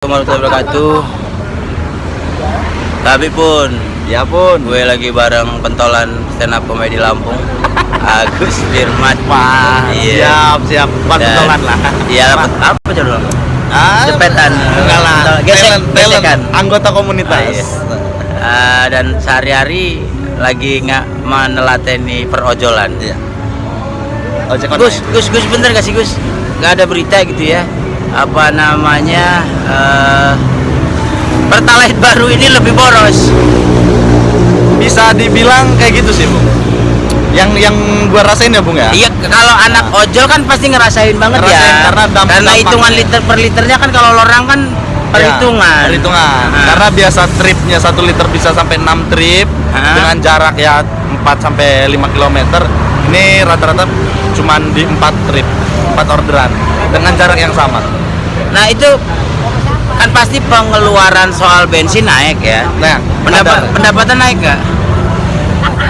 Warahmatullahi wabarakatuh. Tapi pun, Ya pun. gue lagi bareng pentolan stand up komedi Lampung, Agus Firman. Wah, Iya. siap. Pentolan lah. Iya, apa coba? Cepetan. Enggak lah. Gesekan. Anggota komunitas. Dan sehari-hari lagi nggak menelateni perojolan. Iya. Ojek Gus, bener gak sih Gus? Gak ada berita gitu ya? Apa namanya? Pertalite baru ini lebih boros. Bisa dibilang kayak gitu sih, Bung. Yang gua rasain ya, Bung ya. Iya, kalau anak ojol kan pasti ngerasain banget Ngerasain, ya. karena hitungan liter per liternya kan kalau orang kan perhitungan. Perhitungan. Karena biasa tripnya 1 liter bisa sampai 6 trip dengan jarak ya 4 sampai 5 km. Ini rata-rata cuman di 4 trip, 4 orderan dengan jarak yang sama. Nah, itu kan pasti pengeluaran soal bensin naik ya. Nah, Pendapatan naik nggak?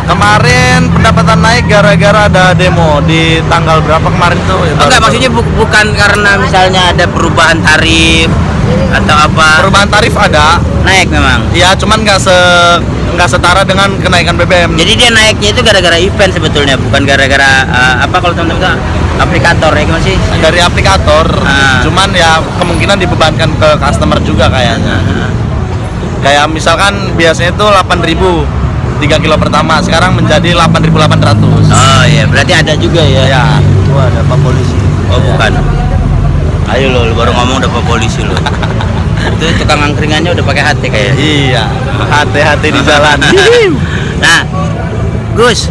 kemarin pendapatan naik gara-gara ada demo di tanggal berapa kemarin tuh? Ya, Enggak, maksudnya bukan karena misalnya ada perubahan tarif atau apa. perubahan tarif ada. Naik memang. Ya, cuman nggak setara dengan kenaikan BBM. Jadi dia naiknya itu gara-gara event sebetulnya, bukan gara-gara apa kalau teman-teman tahu, aplikator ya gimana sih? Dari aplikator, cuman ya kemungkinan dibebankan ke customer juga kayaknya. Kayak misalkan biasanya itu 8.000 3 kilo pertama, sekarang menjadi 8.800. Oh iya, berarti ada juga ya. Ya, Wah, ada Pak Polisi. Oh, bukan. Ayo lo baru ngomong udah Pak Polisi lo. Itu tukang angkringannya udah pakai HT kayaknya. iya, hati-hati di jalan. Nah, Gus,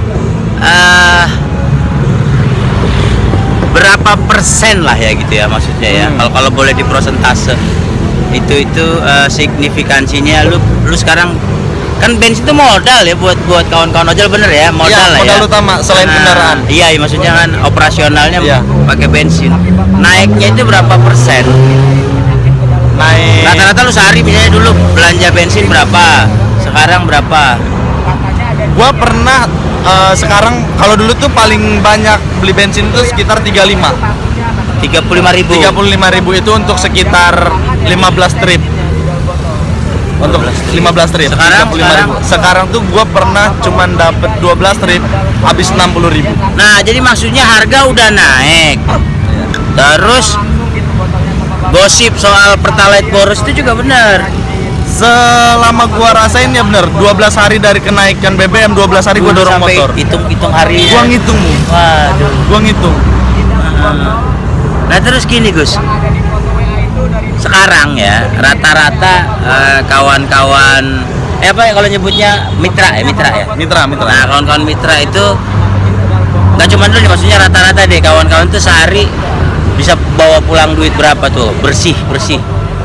berapa persen lah ya gitu ya maksudnya ya, kalau boleh diprosentase itu signifikansinya lu sekarang kan bensin itu modal ya buat kawan-kawan ojol, bener ya, modal Iya, lah ya, modal utama selain kendaraan. Iya, maksudnya kan operasionalnya Iya. pakai bensin. Naiknya itu berapa persen? Naik. Rata-rata lu sehari misalnya dulu belanja bensin berapa, sekarang berapa? Gua pernah sekarang kalau dulu tuh paling banyak beli bensin itu sekitar 35. 35.000. 35.000 itu untuk sekitar 15 trip. Untuk 15 trip. Sekarang tuh gua pernah cuman dapet 12 trip habis 60.000. Nah, jadi maksudnya harga udah naik. Terus gosip soal Pertalite boros itu juga benar. Selama gua rasain ya bener, 12 hari dari kenaikan BBM, 12 hari gua dorong Sampai motor. hitung hari. Gua ngitung. Waduh. Gua ngitung. Nah, terus gini Gus, sekarang ya rata-rata kawan-kawan apa ya kalau nyebutnya mitra ya. Mitra. Nah, kawan-kawan mitra itu nggak cuma dulu nih, maksudnya rata-rata deh kawan-kawan tuh sehari bisa bawa pulang duit berapa tuh bersih?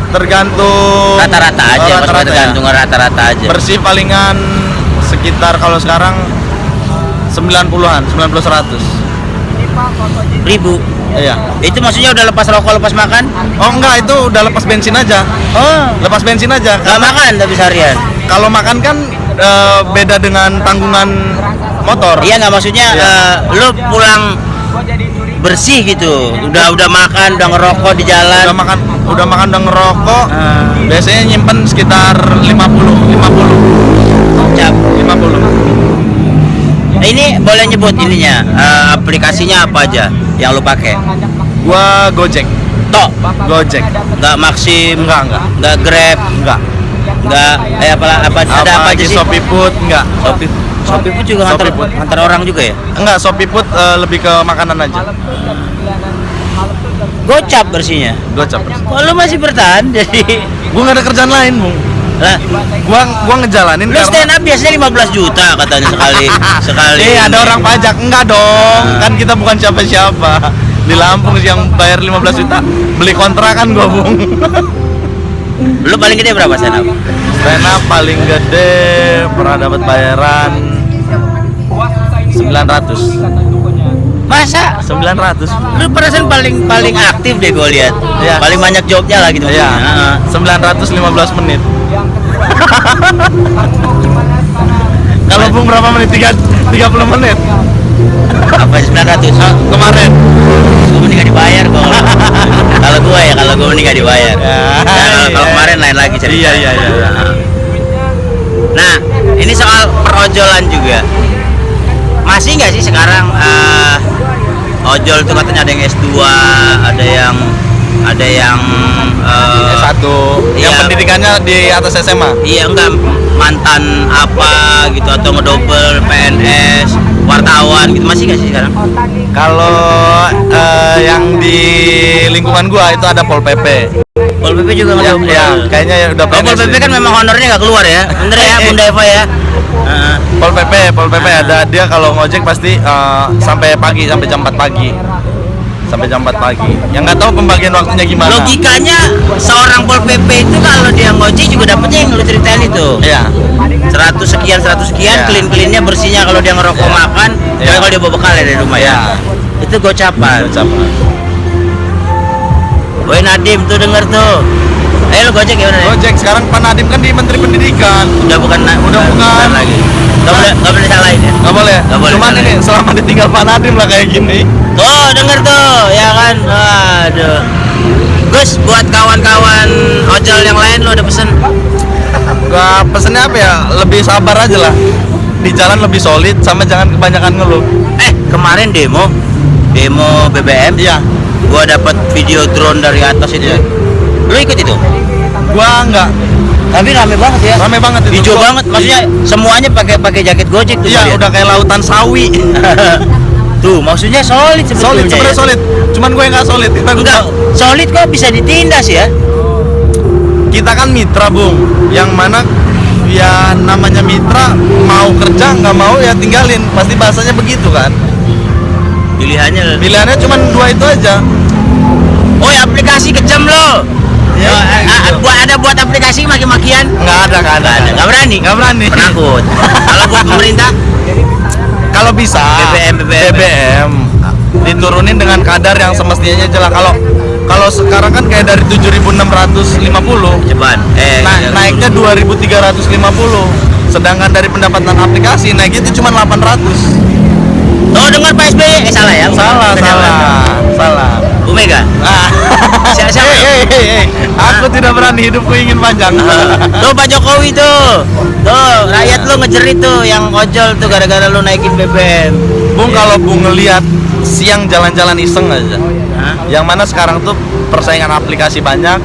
Tergantung Rata-rata aja, maksudnya tergantung rata-rata aja. Bersih palingan sekitar kalau sekarang 90-an, 90-100. Ribu. Iya. Itu maksudnya udah lepas rokok, lepas makan? Oh enggak, itu udah lepas bensin aja. Oh, Lepas bensin aja. nggak makan tapi seharian? Kalau makan kan beda dengan tanggungan motor. Iya, nggak, maksudnya lu pulang bersih gitu, udah makan, udah ngerokok di jalan. Udah makan udah ngerokok. Biasanya nyimpen sekitar 50. Cap. 50. Nah, ini boleh nyebut ininya, aplikasinya apa aja yang lu pakai? Gua Gojek. Gojek. Nggak Maxim, Enggak. nggak Grab, Enggak. nggak ada apa aja sih? Shopee Food enggak. Shopee Food juga ngantar orang juga ya? Enggak, Shopee Food lebih ke makanan aja. Gocap bersihnya. Gocap. Kok lu masih bertahan jadi? Gua nggak ada kerjaan lain, Bung. Lah, Gua ngejalanin lu stand up biasanya 15 juta katanya sekali. ada orang pajak. Enggak dong. Kan kita bukan siapa-siapa. Di Lampung sih yang bayar 15 juta. Beli kontrakan gua, Bung. Lu paling gede berapa stand up? Stand up paling gede pernah dapat bayaran 900. Masa? 900. Lu perasaan paling aktif deh gue lihat. Iya. Paling banyak jobnya lah gitu. Iya. Heeh. 915 menit. Kalau Bung berapa menit? 30 menit. Apa 900? Kemarin. Gue mendingan dibayar kok. Kalau gue ini nggak dibayar. Kalau kemarin lain lagi cerita. Iya. Nah, ini soal perojolan juga. Masih nggak sih sekarang ojol tuh katanya ada yang S2, ada yang S1 yang iya. pendidikannya di atas SMA. Iya, enggak, mantan apa gitu atau ngedouble PNS, wartawan gitu, masih nggak sih sekarang? Kalau yang di lingkungan gua itu ada Pol PP. Pol PP juga ngedouble. Ya, kayaknya ya udah Pol PP kan memang honornya nggak keluar ya, bener ya Bunda Eva ya. Pol PP ada, dia kalau ngojek pasti sampai pagi, sampai jam 4 pagi. Sampai jam 4 pagi. Yang nggak tahu pembagian waktunya gimana. Logikanya seorang Pol PP itu kalau dia ngojek juga dapetnya yang lu ceritain itu. Iya. 100 sekian, Iya. clean-cleannya, bersihnya kalau dia ngerokok, makan, Iya. kalau dia bawa bekal ya dari rumah ya. Itu gocapan. Woi Nadim tuh denger tuh. Ayo lu gojek ya udah. Gojek sekarang Pak Nadiem kan di Menteri Pendidikan. Udah bukan bukan lagi. Gak boleh salahin ya. Nggak boleh. Nggak boleh Cuman salahin. ini selama ditinggal Pak Nadiem lah kayak gini. Tuh denger tuh, ya kan. Waduh. Gus, buat kawan-kawan ojol yang lain lo ada pesen? Gua pesennya apa ya? Lebih sabar aja lah. Di jalan lebih solid sama jangan kebanyakan ngeluh. Kemarin demo BBM. Iya. Gua dapat video drone dari atas itu. Iya. Lu ikut itu? Gua enggak. Tapi rame banget ya. Rame banget itu. Hijau Gua- banget, maksudnya semuanya pakai jaket Gojek tuh. Iya, kalian. udah kayak lautan sawi. Tuh, maksudnya solid sebetulnya. Solid, sebenarnya ya. solid. Cuman gue nggak solid. Enggak, solid kok bisa ditindas ya. Kita kan mitra, Bung. Yang mana ya namanya mitra, mau kerja nggak mau ya tinggalin. Pasti bahasanya begitu kan. Pilihannya. Pilihannya cuman dua itu aja. Oh, ya, aplikasi kejam lo. Ya, Buat aplikasi maki-makian. nggak ada. Nggak berani. Nggak berani. Penakut. Kalau buat pemerintah Kalau bisa BBM diturunin dengan kadar yang semestinya jelas. Kalau sekarang kan kayak dari 7.650 ceban. naiknya 2.350. Sedangkan dari pendapatan aplikasi naiknya itu cuma 800. Oh, dengar Pak SBY. Salah ya? Salah. Bu Mega. Siapa? Aku tidak berani, hidupku ingin panjang. Tuh Pak Jokowi tuh. Tuh, rakyat lu ngejerit tuh yang ojol tuh gara-gara lu naikin BBM. Bung, kalau Bung ngelihat siang jalan-jalan iseng aja. Yang mana sekarang tuh persaingan aplikasi banyak.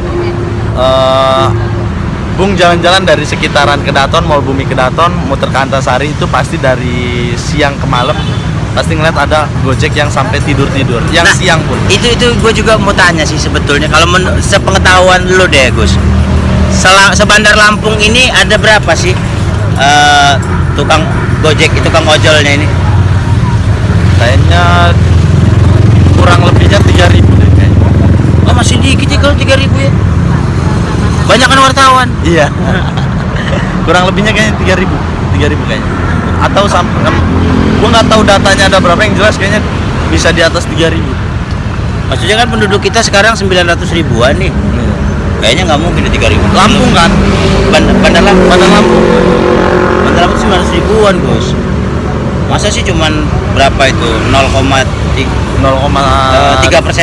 Bung jalan-jalan dari sekitaran Kedaton, Mall Bumi Kedaton, muter ke Antasari itu pasti dari siang ke malam pasti ngeliat ada Gojek yang sampai tidur-tidur, yang siang pun. Itu gue juga mau tanya sih sebetulnya kalau sepengetahuan lu deh Gus. Sebandar Lampung ini ada berapa sih tukang Gojek, tukang ojolnya ini? Kayaknya kurang lebihnya 3.000 deh kayaknya. Oh, masih dikit ya kalau 3.000 ya. Banyak kan wartawan. Iya. Kurang lebihnya kayaknya 3.000 kayaknya. Atau sampai gua nggak tahu datanya ada berapa, yang jelas kayaknya bisa di atas 3.000. Maksudnya kan penduduk kita sekarang 900 ribuan nih. Kayaknya nggak mungkin ada 3.000. Lampung kan? Bandar Lampung. Bandar Lampung. Bandar Lampung 900 ribuan Gus. Masa sih cuman berapa itu? 0,3%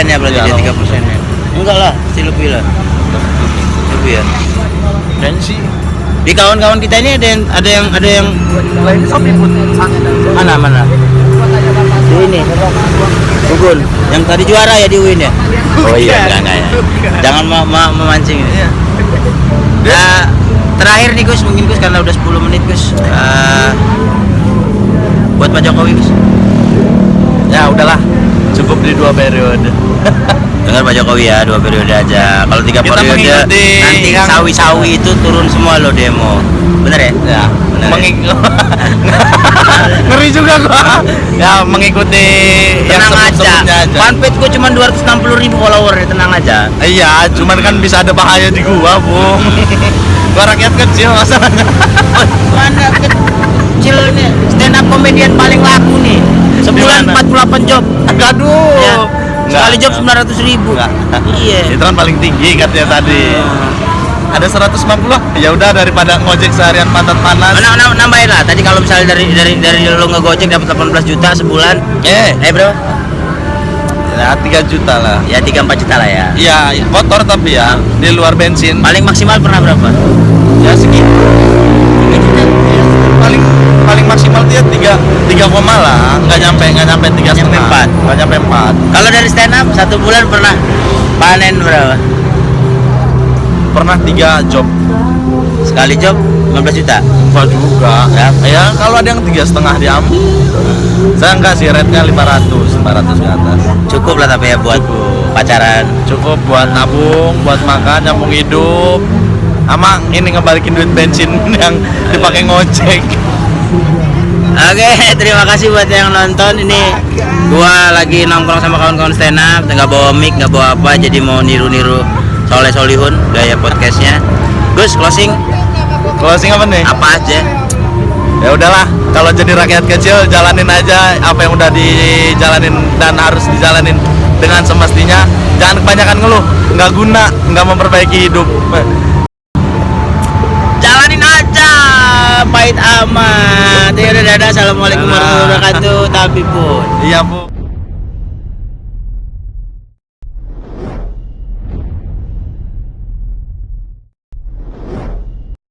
ya berarti Iya, dia 3%-nya. Enggak lah, pasti lebih lah. Lebih ya. Kayaknya sih. Di kawan-kawan kita ini ada yang Lainnya sapi pun. mana? Di ini. Gugun, yang tadi juara ya di UIN ya? Oh iya, enggak ya. Jangan memancing. Iya. Terakhir nih Gus, mungkin Gus karena udah 10 menit Gus. Buat Pak Jokowi Gus. Ya udahlah, cukup di 2 periode. Dengar Pak Jokowi ya, 2 periode aja. Kalau 3 Kita periode mengikuti nanti yang- sawi-sawi itu turun semua lo demo. Bener ya? Ya, Bener. ngeri juga gua. Ya, mengikuti yang Tenang aja. sebelum-sebelumnya aja. Fanpage gua cuma 260.000 follower ya, tenang aja. Iya, cuman kan bisa ada bahaya di gua, Bung. Gua rakyat kecil masalahnya. Mana kecil nih, stand up komedian paling laku nih. Sebulan Di mana? 48 job. Aduh. Ya. Sekali Enggak. job 900.000. Enggak. Iya. Itu kan paling tinggi katanya tadi. Ada 150 lah. Ya udah daripada ngojek seharian pantat panas. Nambahin lah. Tadi kalau misalnya dari lo ngegojek dapat 18 juta sebulan. Berapa? Ya 3 juta lah. Ya 3-4 juta lah ya. Iya, kotor tapi ya di luar bensin. Paling maksimal pernah berapa? Ya segitu. 3 juta. Paling paling maksimal dia 3 koma lah, nggak nyampe 3 Nyampe 4. nggak nyampe 4. Kalau dari stand up 1 bulan pernah panen berapa? Pernah 3 job. Sekali job 15 juta. Enggak juga. Ya kalau ada yang 3,5 diam. Saya enggak sih, rate-nya 500 ke atas. Cukup lah tapi ya buat pacaran. Cukup buat nabung, buat makan, nyambung hidup. Ama ini ngebalikin duit bensin yang dipakai ngojek. Oke, terima kasih buat yang nonton. Ini gua lagi nongkrong sama kawan-kawan stand up, nggak bawa mic, nggak bawa apa, jadi mau niru-niru Soleh Solihun gaya podcastnya. Gus, closing Closing apa nih? apa aja? Ya udahlah, kalau jadi rakyat kecil jalanin aja apa yang udah dijalanin dan harus dijalanin dengan semestinya. Jangan kebanyakan ngeluh, nggak guna, nggak memperbaiki hidup. Jalanin aja, pahit amat. Ya udah, dadah. Assalamualaikum warahmatullahi wabarakatuh. Tapi pun. Iya, Bu.